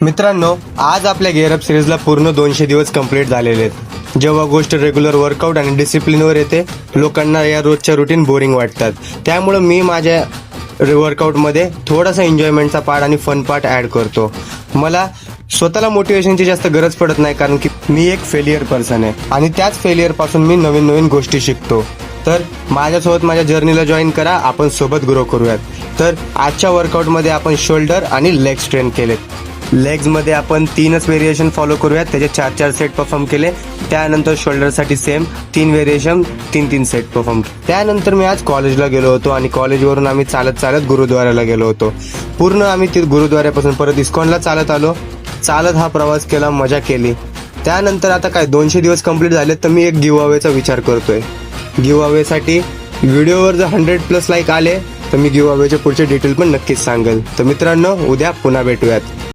मित्रांनो, आज आपल्या गेअर अप सिरीजला पूर्ण 200 दिवस कंप्लीट झालेले आहेत. जेव्हा गोष्ट रेग्युलर वर्कआउट आणि डिसिप्लिनवर येते, लोकांना या रोजच्या रुटीन बोरिंग वाटतात. त्यामुळं मी माझ्या वर्कआउटमध्ये थोडासा एन्जॉयमेंटचा पार्ट आणि फन पार्ट ॲड करतो. मला स्वतःला मोटिवेशनची जास्त गरज पडत नाही, कारण की मी एक फेलियर पर्सन आहे आणि त्याच फेलियरपासून मी नवीन नवीन गोष्टी शिकतो. तर माझ्यासोबत माझ्या जर्नीला जॉईन करा, आपण सोबत ग्रो करूयात. तर आजच्या वर्कआउटमध्ये आपण शोल्डर आणि लेग स्ट्रेन केलेत. लेग्समध्ये आपण 3च व्हेरिएशन फॉलो करूयात, त्याचे 4 सेट परफॉर्म केले. त्यानंतर शोल्डरसाठी सेम 3 व्हेरिएशन 3 सेट परफॉर्म केले. त्यानंतर मी आज कॉलेजला गेलो होतो आणि कॉलेजवरून आम्ही चालत गुरुद्वाराला गेलो होतो. पूर्ण आम्ही ते गुरुद्वाऱ्यापासून परत इस्कॉनला चालत आलो. चालत हा प्रवास केला, मजा केली. त्यानंतर आता काय 200 दिवस कंप्लीट झाले, तर मी एक गिव्ह अवेचा विचार करतोय. गिव्ह अवेसाठी व्हिडिओवर जर 100+ लाईक आले तर मी गिव्ह अवेचे पुढचे डिटेल पण नक्कीच सांगेल. तर मित्रांनो, उद्या पुन्हा भेटूयात.